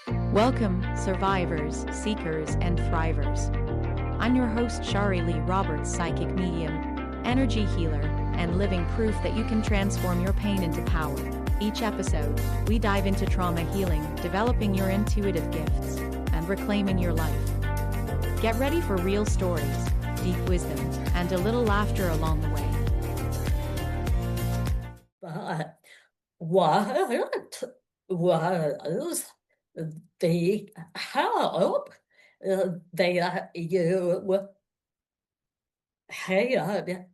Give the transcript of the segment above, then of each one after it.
Welcome, survivors, seekers, and thrivers. I'm your host, Shari Leigh Roberts, psychic medium, energy healer, and living proof that you can transform your pain into power. Each episode, we dive into trauma healing, developing your intuitive gifts, and reclaiming your life. Get ready for real stories, deep wisdom, and a little laughter along the way. But what was the help that you had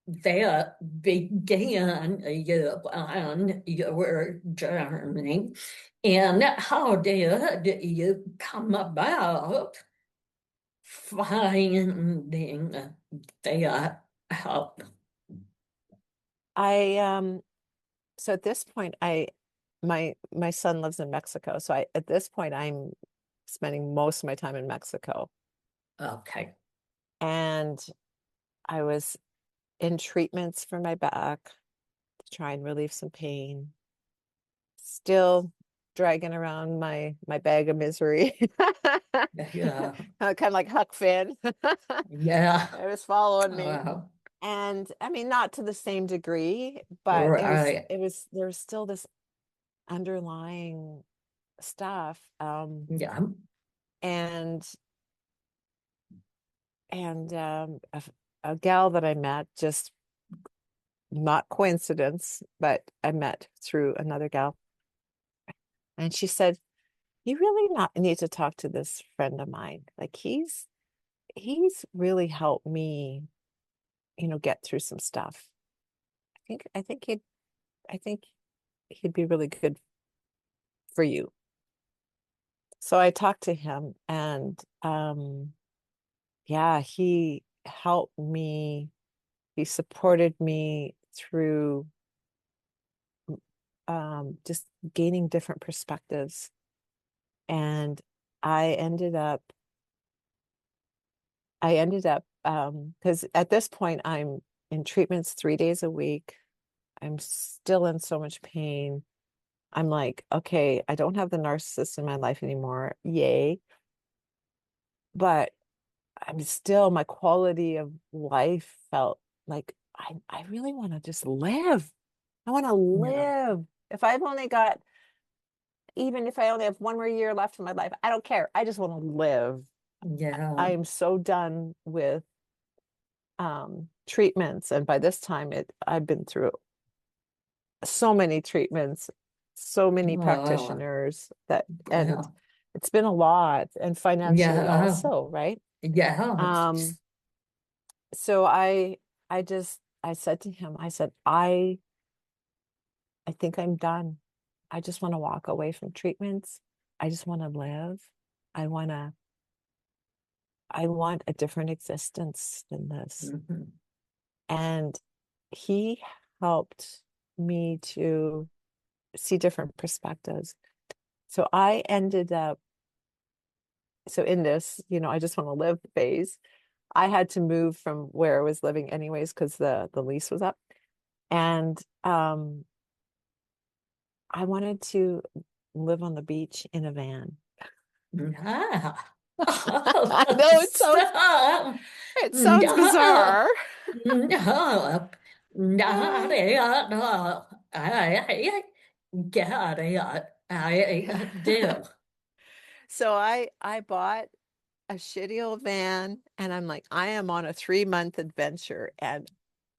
that began you on your journey? And how did you come about finding that help? So at this point my son lives in Mexico. So at this point I'm spending most of my time in Mexico. Okay. And I was in treatments for my back to try and relieve some pain. Still dragging around my bag of misery. Yeah. Kind of like Huck Finn. Yeah. It was following me. Wow. And I mean, not to the same degree, but Right. there was still this underlying stuff. Yeah. And a gal that I met, just not coincidence, but I met through another gal. And she said, you really not need to talk to this friend of mine. Like he's really helped me, get through some stuff. I think he'd be really good for you. So I talked to him, and yeah, he helped me. He supported me through just gaining different perspectives. And I ended up because at this point I'm in treatments 3 days a week. I'm still in so much pain. I'm like, okay, I don't have the narcissist in my life anymore. Yay. But my quality of life felt like I really want to just live. I want to Yeah. live. Even if I only have one more year left in my life, I don't care. I just want to live. Yeah. I am so done with treatments. And by this time I've been through so many treatments, so many Wow. practitioners and Yeah. it's been a lot, and financially Yeah. also, right? Yeah. So I said to him, I said, I think I'm done. I just want to walk away from treatments. I just want to live. I want a different existence than this. Mm-hmm. And he helped me to see different perspectives. So I ended up, so in this, I just want to live phase, I had to move from where I was living anyways, because the lease was up. And I wanted to live on the beach in a van. Yeah. I know Stop. it sounds No. bizarre. No. Not it. No. I get it. I do. So I bought a shitty old van, and I'm like, I am on a 3-month adventure, and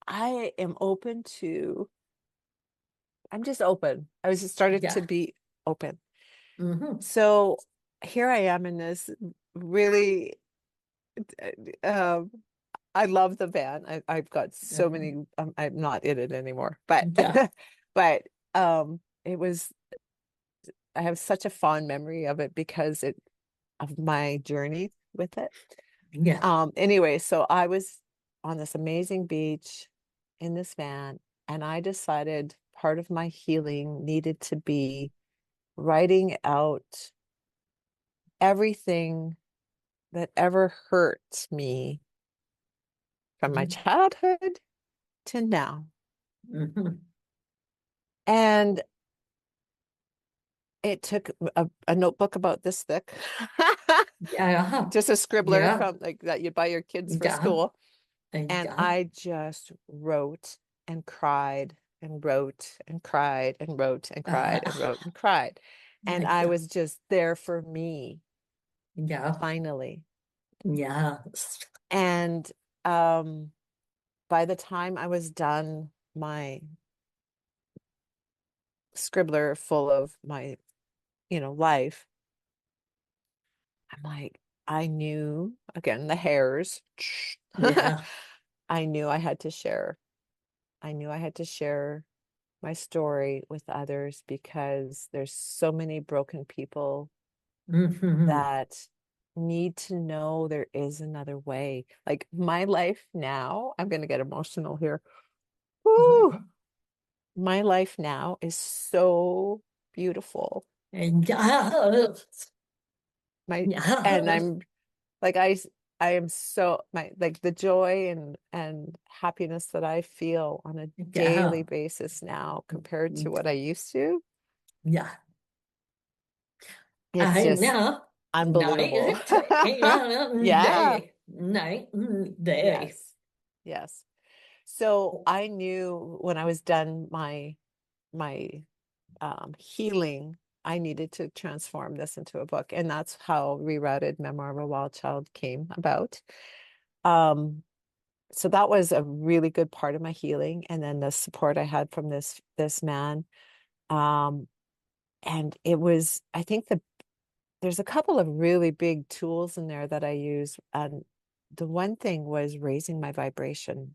I am open to, I'm just open. I was just started to Yeah. be open. Mm-hmm. So here I am in this really, um, I love the van. I've got so many, I'm not in it anymore, but, Yeah. but, it was, I have such a fond memory of it because of my journey with it. Yeah. Anyway, so I was on this amazing beach in this van, and I decided part of my healing needed to be writing out everything that ever hurt me from my childhood to now. Mm-hmm. And it took a notebook about this thick, Yeah. just a scribbler Yeah. from like that you buy your kids for Yeah. school. And Yeah. I just wrote and cried and wrote and cried and wrote and cried and wrote and cried. And I was just there for me Yeah. finally. Yes. And by the time I was done my scribbler full of my, life, I'm like, I knew, again, the hairs. Yeah. I knew I had to share. I knew I had to share my story with others because there's so many broken people Mm-hmm. that need to know there is another way. Like my life now, I'm going to get emotional here. Woo! My life now is so beautiful. Yes. My and Yes. I'm like I am so my like the joy and happiness that I feel on a daily Yeah. basis now compared to what I used to. Yeah. It's I just know. unbelievable. Night and Yeah. day. Night and day. Yes. Yes. So I knew when I was done my healing, I needed to transform this into a book. And that's how Rerouted Memoir of a Wild Child came about. So that was a really good part of my healing. And then the support I had from this man. Um, and it was, I think there's a couple of really big tools in there that I use. And the one thing was raising my vibration.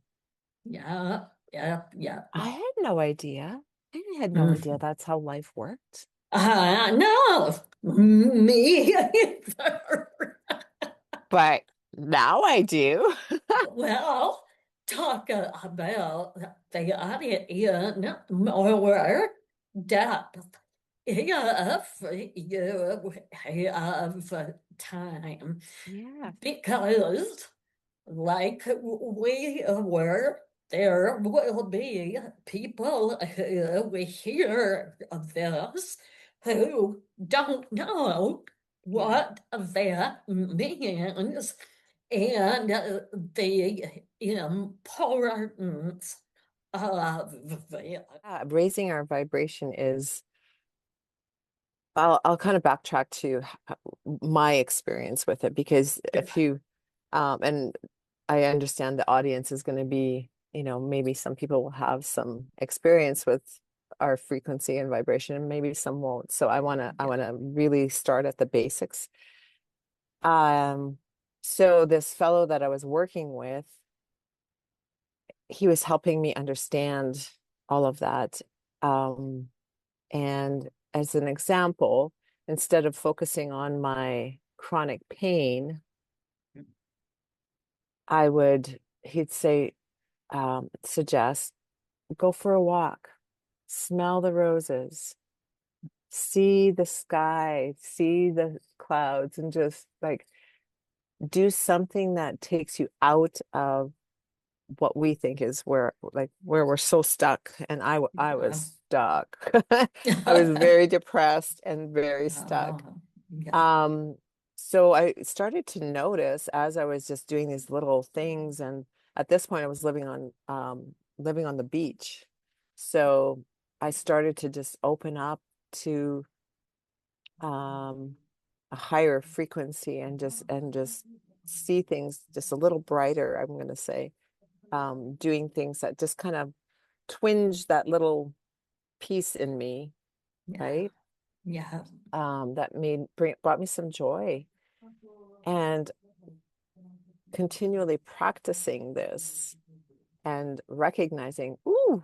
Yeah. Yeah. Yeah. I had no idea. I had no idea Mm. that's how life worked. No. Me either. But now I do. Well, talk about the audience more depth if you have time. Yeah. Because, like we were, there will be people who hear of this who don't know what that means and the importance of it. Raising our vibration is, I'll kind of backtrack to my experience with it because if you, and I understand the audience is going to be, maybe some people will have some experience with our frequency and vibration, and maybe some won't. So I want to really start at the basics. So this fellow that I was working with, he was helping me understand all of that. And as an example, instead of focusing on my chronic pain, he'd say, suggest, go for a walk, smell the roses, see the sky, see the clouds, and just like do something that takes you out of what we think is where we're so stuck. And I was stuck. I was very depressed and very stuck. So I started to notice as I was just doing these little things, and at this point I was living on the beach. So I started to just open up to a higher frequency and just see things just a little brighter, I'm going to say. Doing things that just kind of twinge that little piece in me, right? Yeah. That brought me some joy, and continually practicing this and recognizing, ooh,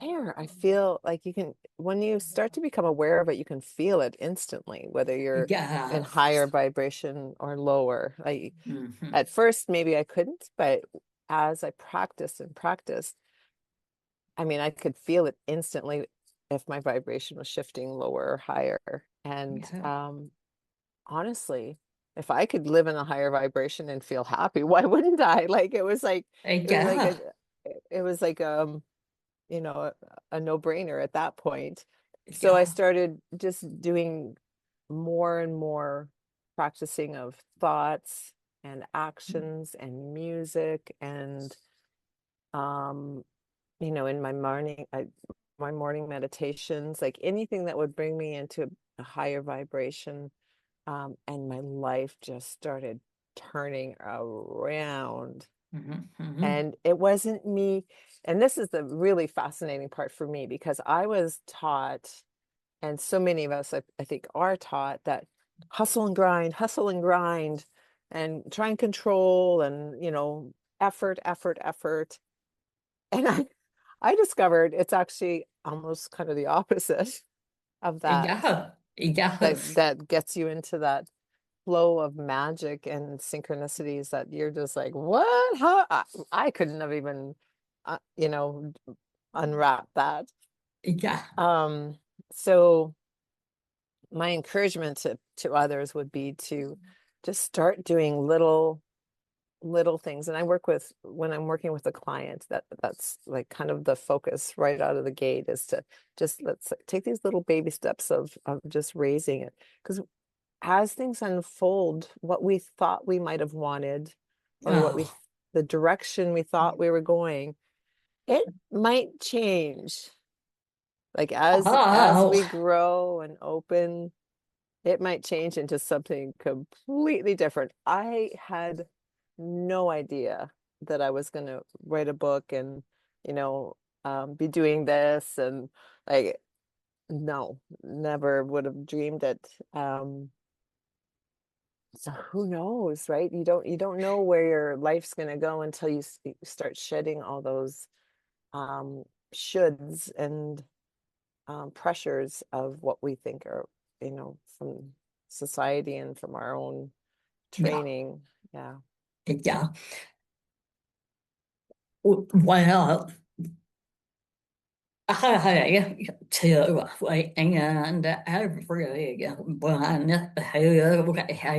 there, I feel like you can, when you start to become aware of it, you can feel it instantly, whether you're in higher vibration or lower. Like at first, maybe I couldn't, but as I practiced and practiced, I mean, I could feel it instantly if my vibration was shifting lower or higher. And honestly, if I could live in a higher vibration and feel happy, why wouldn't I? Like it was like a no-brainer at that point. So I Yeah. started just doing more and more practicing of thoughts and actions and music and in my morning meditations, like anything that would bring me into a higher vibration. And my life just started turning around. Mhm. And it wasn't me. And this is the really fascinating part for me, because I was taught, and so many of us, I think, are taught that hustle and grind, and try and control, and, effort, effort, effort. And I discovered it's actually almost kind of the opposite of that, Yeah. Yes. that gets you into that flow of magic and synchronicities that you're just like, what? How? I couldn't have even, unwrap that. Yeah. So my encouragement to others would be to just start doing little things. And when I'm working with a client, that's like kind of the focus right out of the gate, is to just let's take these little baby steps of just raising it. Because as things unfold, what we thought we might have wanted, or Oh. the direction we thought we were going, it might change. Like as Oh. we grow and open, it might change into something completely different. I had no idea that I was going to write a book and, be doing this, and like, no, never would have dreamed it. So who knows, right? You don't know where your life's going to go until you start shedding all those um, shoulds and pressures of what we think are, from society and from our own Yeah. training. Yeah. Yeah. Well, I too, and everyone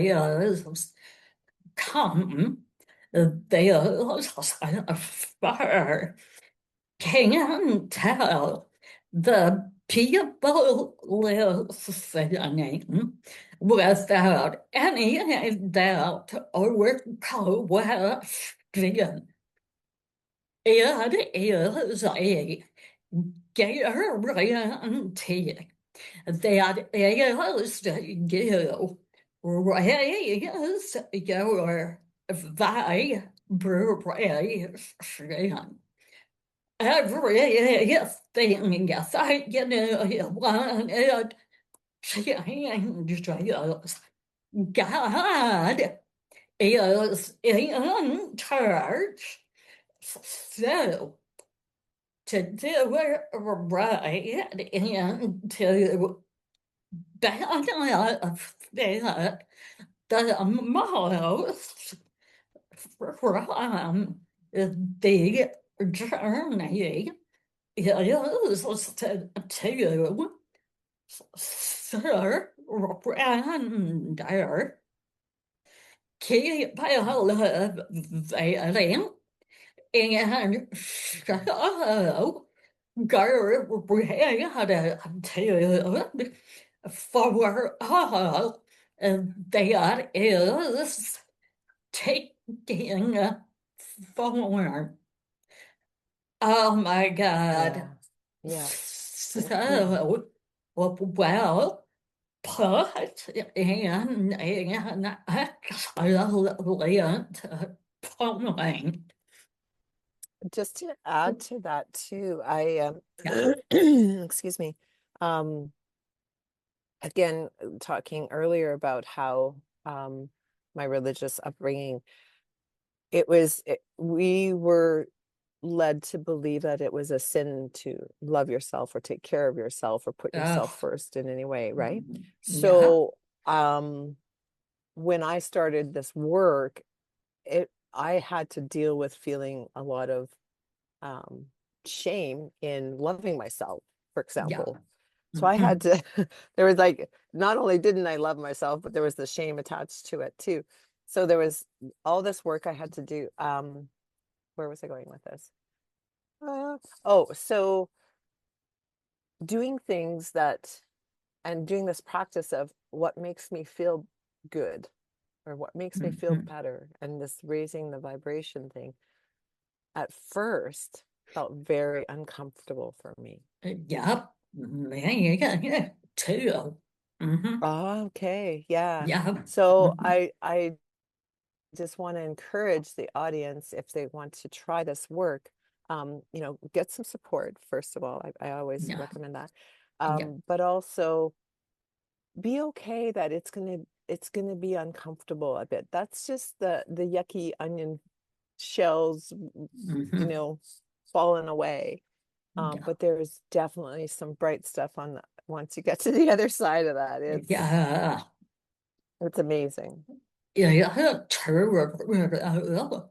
who has come, they far can tell the people listening without any doubt or question. It is a guarantee that is you raise your vibration. Everything yes, I get it, want it changes. God is in charge. So to do it right and to benefit the most from the journey is to surrender. Keep elevating and show gratitude for all that is taking form. Oh my God. Yeah. Yeah. So well put in an excellent point. Just to add to that too, I Yeah. excuse me. Um, Again, talking earlier about how my religious upbringing, we were led to believe that it was a sin to love yourself or take care of yourself or put yourself Oh, first in any way, right? yeah. So when I started this work, I had to deal with feeling a lot of um, shame in loving myself, for Yeah. example. So I had Mhm. to, there was like, not only didn't I love myself, but there was the shame attached to it too. So there was all this work I had to do. Where was I going with this? So doing things that, and doing this practice of what makes me feel good or what makes me feel better, and this raising the vibration thing at first felt very uncomfortable for me. Yep. Yeah, too. Oh, okay. Yeah. Yeah. So I just want to encourage the audience, if they want to try this work, get some support, first of all. I always Yeah. recommend that. Yeah. But also be okay that it's gonna be uncomfortable a bit. That's just the yucky onion shells, falling away. Yeah. But there's definitely some bright stuff once you get to the other side of that. Yeah. It's amazing. Jag tror the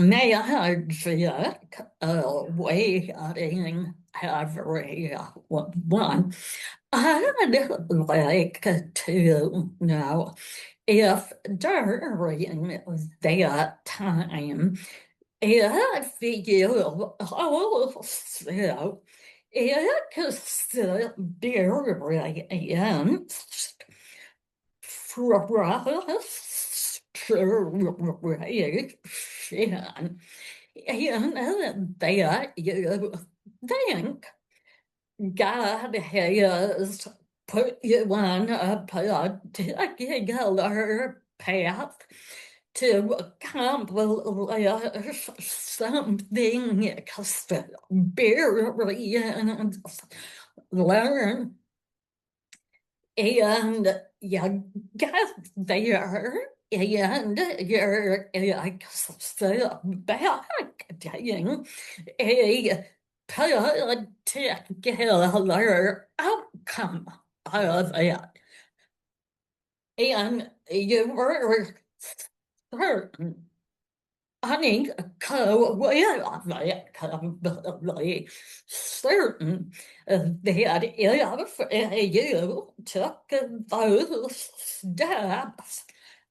magic way everyone. I'd like to know if during that time, if you also experience frustration in that you think God has put you on a particular path to accomplish something experience, learn, and you get there, and you're expecting a particular outcome of it. And you were certain, unequivocally certain that if you took those steps,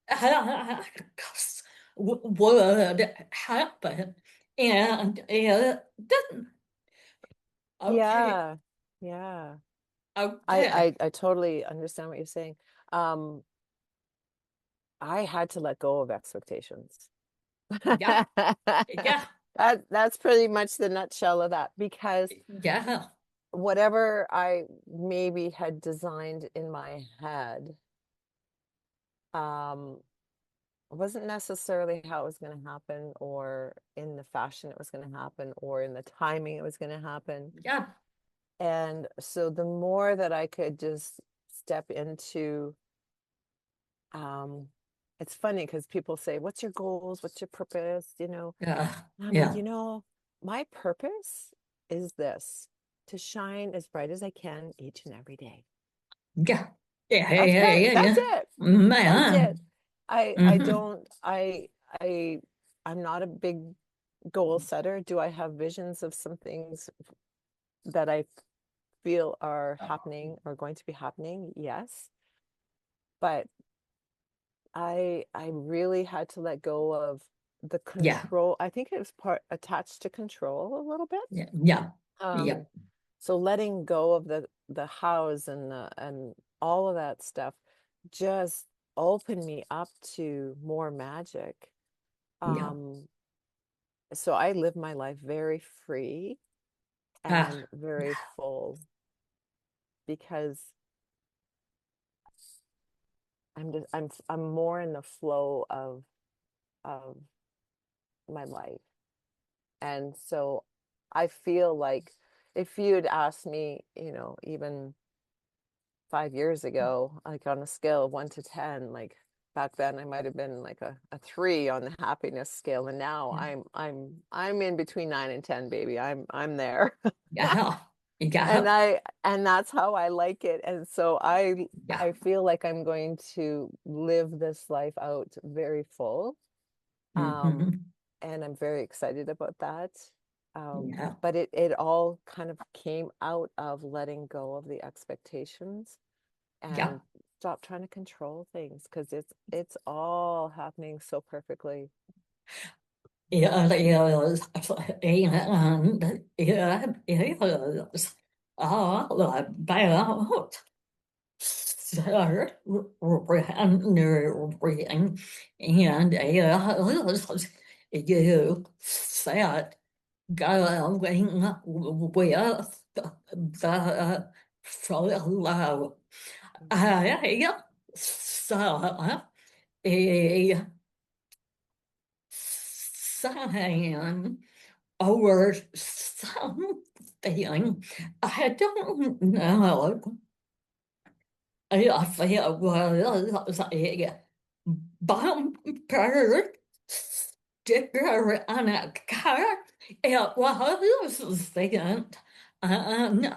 X would happen, and it didn't. Okay. Yeah. Okay. I totally understand what you're saying. I had to let go of expectations. Yeah. Yeah. That's pretty much the nutshell of that, because Yeah. whatever I maybe had designed in my head, wasn't necessarily how it was going to happen, or in the fashion it was going to happen, or in the timing it was going to happen. Yeah. And so the more that I could just step into, it's funny because people say, what's your goals? What's your purpose? Yeah. And I'm like, Yeah. my purpose is this: to shine as bright as I can each and every day. Yeah. Yeah. That's Yeah. it. Yeah. That's Yeah. it. That's it. Man. I Mm-hmm. don't, I'm not a big goal setter. Do I have visions of some things that I feel are happening or going to be happening? Yes. But I really had to let go of the Yeah. control. I think it was part attached to control a little bit. Yeah. Yeah. Yeah. So letting go of the hows and all of that stuff just opened me up to more magic. Yeah. So I live my life very free Ah. and very full, because I'm more in the flow of my life. And so I feel like, if you'd asked me, even 5 years ago, like on a scale of 1 to 10, like back then I might have been like a 3 on the happiness scale. And now I'm in between 9 and 10, baby. I'm there. Yeah. and Yeah. I and that's how I like it. And so I Yeah. I feel like I'm going to live this life out very full. Mm-hmm. And I'm very excited about that. Yeah. But it all kind of came out of letting go of the expectations Yeah. and stop trying to control things, because it's all happening so perfectly. it is, and it is all about surrendering, and you said going with the flow. I saw a sign over something. I don't know. I feel was a bumper sticker on a car. It was sent online.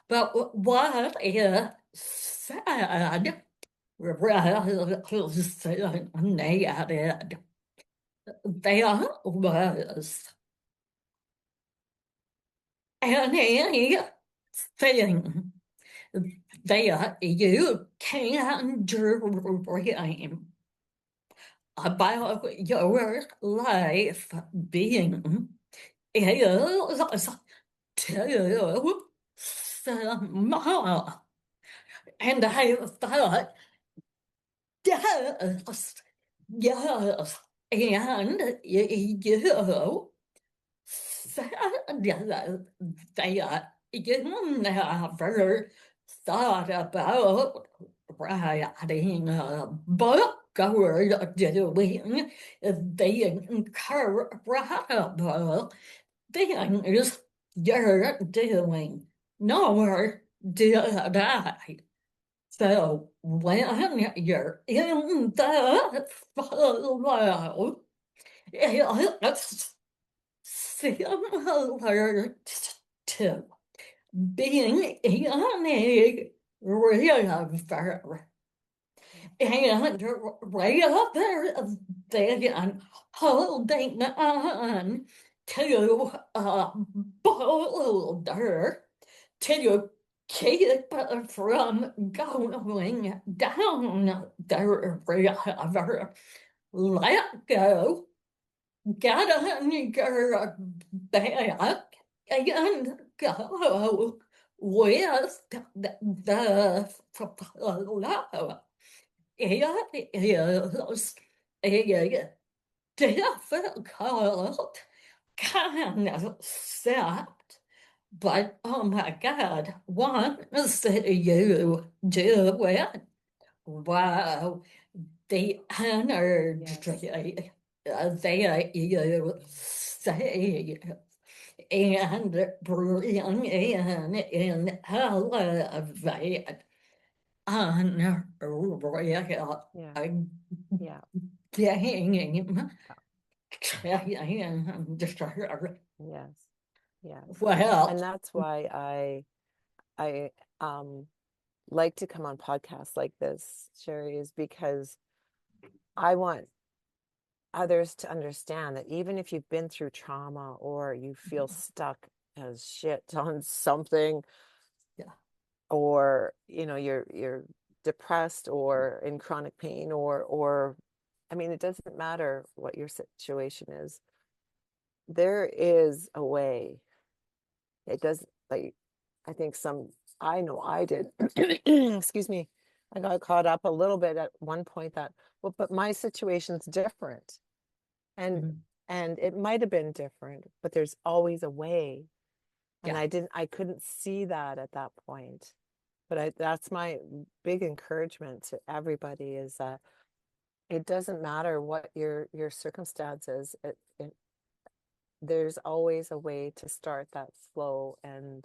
But what it said was negative. There was anything that you can dream about your life being is too small. And I thought, yes, yes, and you said that you never thought about writing a book or doing the incredible things you're doing, nor did I. So when you're in the flow, it's similar to being in a river. And rather than holding on to a boulder to keep from going down the river, let go, get on your back, and go with the flow. It is a difficult concept, but oh my God, once you do it, wow, the energy that you say and bring in elevate unreal Yeah. game. Yes. Yes. Well, And that's why I like to come on podcasts like this, Shari, is because I want others to understand that even if you've been through trauma or you feel stuck as shit on something, yeah, or you're depressed or in chronic pain, or I mean, it doesn't matter what your situation is, there is a way. It does, like, I think I know I did. Excuse me. I got caught up a little bit at one point that, well, but my situation's different. And it might have been different, but there's always a way. And yeah. I couldn't see that at that point. But that's my big encouragement to everybody, is that it doesn't matter what your circumstances. There's always a way to start that flow and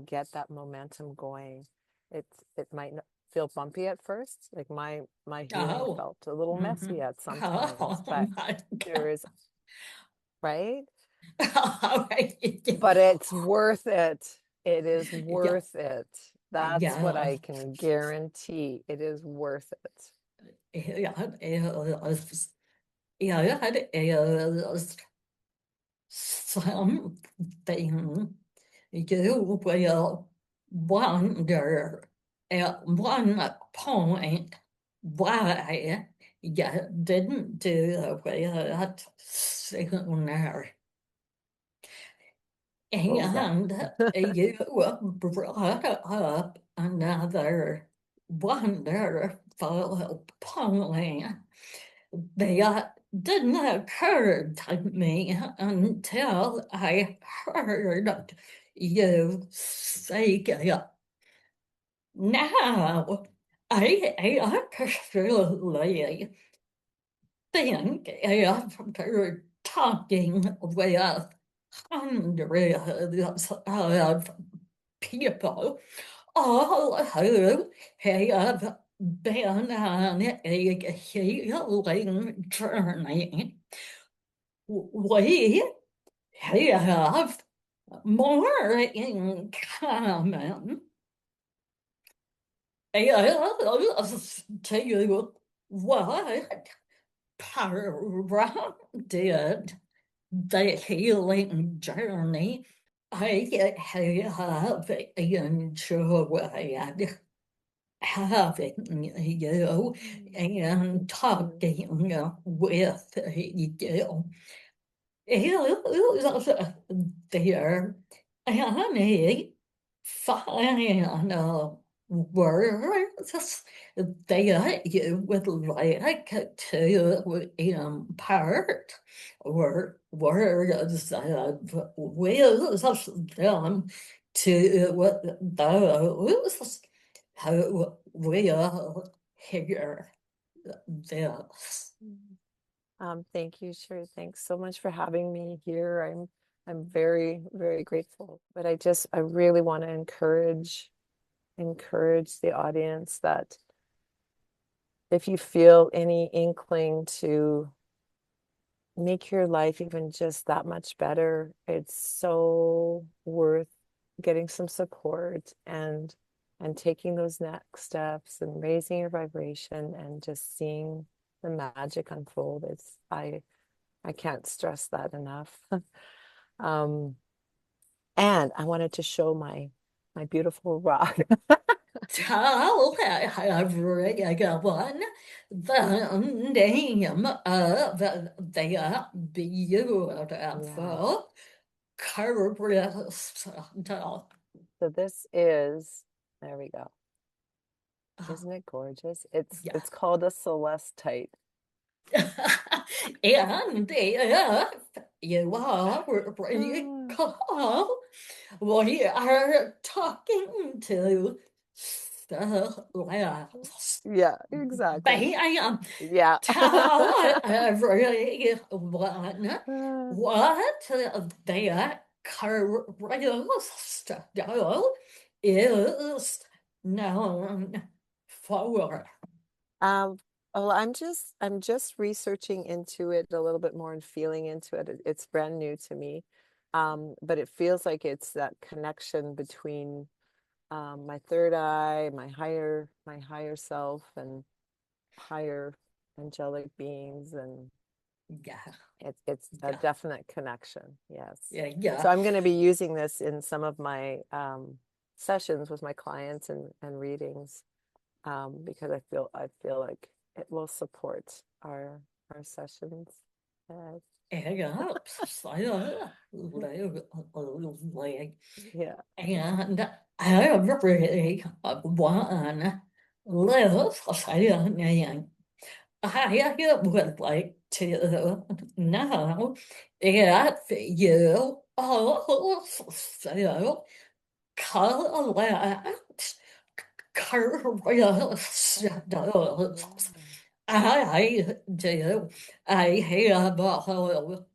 get that momentum going. It might not feel bumpy at first, like my healing Oh, felt a little messy at some times, oh but my there God. is, right? All right. But it's worth it. It is Yeah, worth it. That's what yeah, I can guarantee. It is worth it. yeah, yeah, it is something you will wonder at one point why didn't do that sooner. What was that? And you brought up another wonderful point that didn't occur to me until I heard you say it. Now, I actually think after talking with hundreds of people, all who have been on a healing journey, we have more in common. As to what prompted the healing journey, I have enjoyed having you and talking with you. Is there any final words that you would like to impart, or words of wisdom to those who will hear this? Thank you, Shari. Thanks so much for having me here. I'm very, very grateful. But I really want to encourage the audience that if you feel any inkling to make your life even just that much better, it's so worth getting some support and taking those next steps and raising your vibration and just seeing the magic unfold. I can't stress that enough. And I wanted to show my beautiful rock. Tell everyone the name of the beautiful crystal. So this is, there we go. Isn't it gorgeous? It's called a celestite. And if you are recall, we are talking to Celeste. Yeah, exactly. Bam! Yeah. Tell everyone what their crystal is known for. Well, I'm just researching into it a little bit more and feeling into it. It's brand new to me. But it feels like it's that connection between my third eye, my higher self, and higher angelic beings, and it's a definite connection. Yes. So I'm going to be using this in some of my sessions with my clients and readings, because I feel like it will support our sessions. Yeah. And I really want live saying I would like to know if you also collect crystals. I do. I have a whole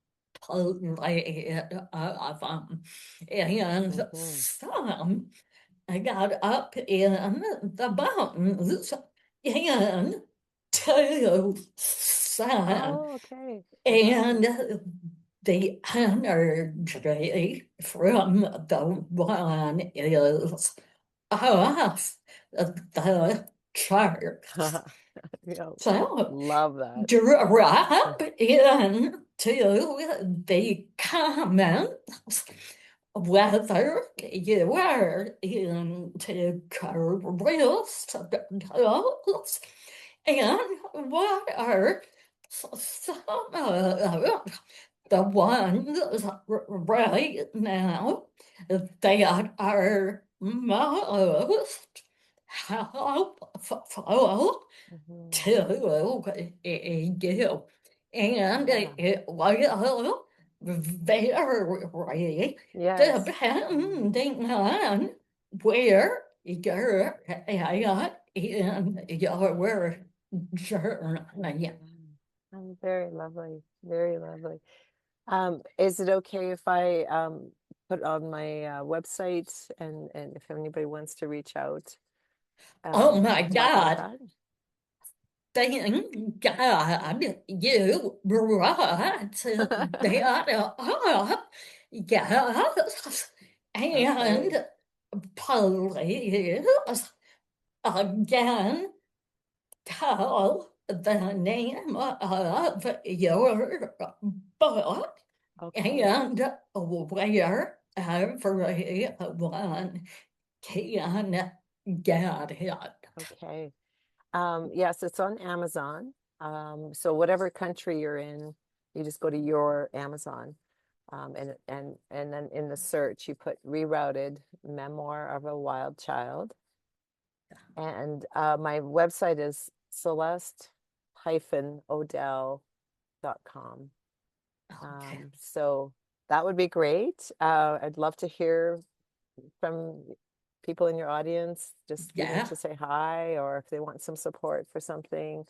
plate of them, and some I got up in the mountains and two sun, Oh, okay. and the energy from the one is off the charts. So love that. drop into the comments whether you are into crystals And what are some of the ones right now that are most helpful Mhm. to you? And Yeah. it will vary Yes. depending on where you're at in your journey. Very lovely. Very lovely. Is it okay if I put on my website and if anybody wants to reach out Oh my to talk about God. that? Thank God you brought that up. Yes. Okay. And please, again, tell the name of your book Okay. and where everyone can get it. Okay. Yes, it's on Amazon. So whatever country you're in, you just go to your Amazon. And then in the search you put Rerouted Memoir of a Wild Child. And my website is celeste-odelle.com. Okay. So that would be great. I'd love to hear from people in your audience, just even Yeah. to say hi, or if they want some support for something,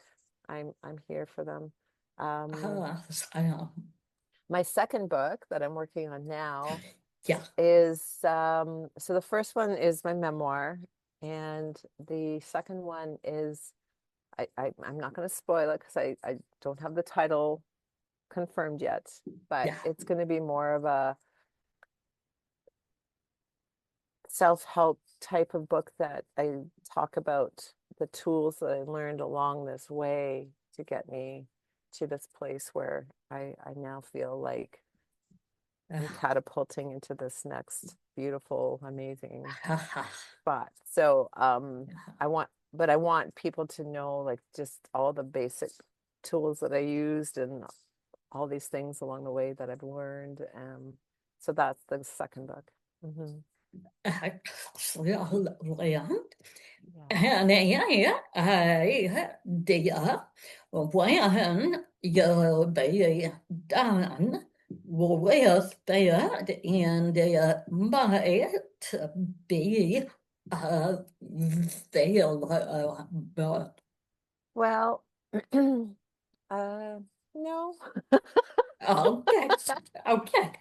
I'm here for them. So, My second book that I'm working on now yeah. is so the first one is my memoir, and the second one is I'm not going to spoil it because I don't have the title confirmed yet, but Yeah. it's going to be more of a self-help type of book that I talk about the tools that I learned along this way to get me to this place where I now feel like I'm catapulting into this next beautiful, amazing spot. So I want people to know like just all the basic tools that I used and all these things along the way that I've learned. So that's the second book. Excellent. Yeah. And idea when you'll be done with it and it might be available. Well, no. Okay. Okay.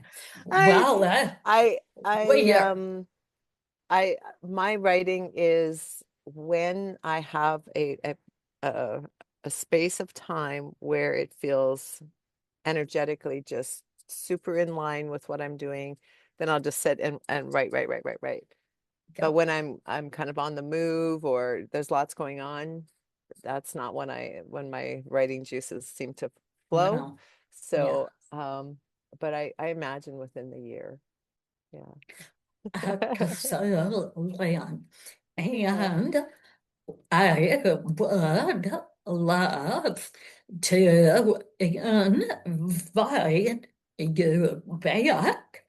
I Well, I I we're I my writing is when I have a a space of time where it feels energetically just super in line with what I'm doing, then I'll just sit and write. But when I'm kind of on the move or there's lots going on, that's not when my writing juices seem to flow. no, yeah. So, but I imagine within the year. Yeah. Absolutely. Yeah. And I would love to invite you back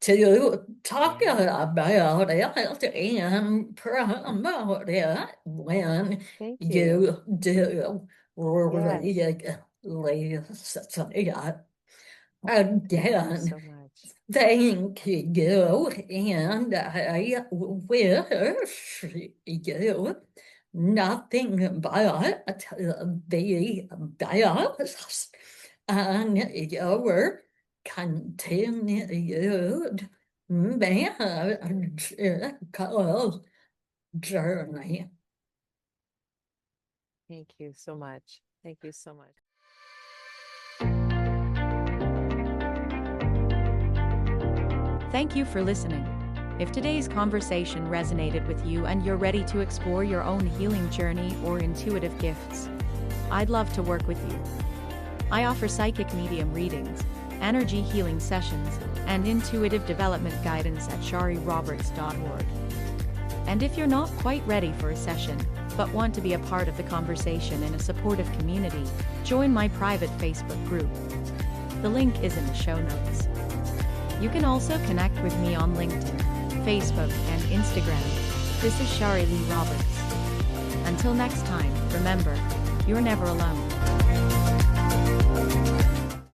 to talk Yeah. about it and promote it when Thank you. you do Yes. release it. Thank you Again, so much. thank you, and I wish you nothing but the best on your continued magical journey. Thank you so much. Thank you so much. Thank you for listening. If today's conversation resonated with you and you're ready to explore your own healing journey or intuitive gifts, I'd love to work with you. I offer psychic medium readings, energy healing sessions, and intuitive development guidance at shariroberts.org. And if you're not quite ready for a session, but want to be a part of the conversation in a supportive community, join my private Facebook group. The link is in the show notes. You can also connect with me on LinkedIn, Facebook, and Instagram. This is Shari Leigh Roberts. Until next time, remember, you're never alone.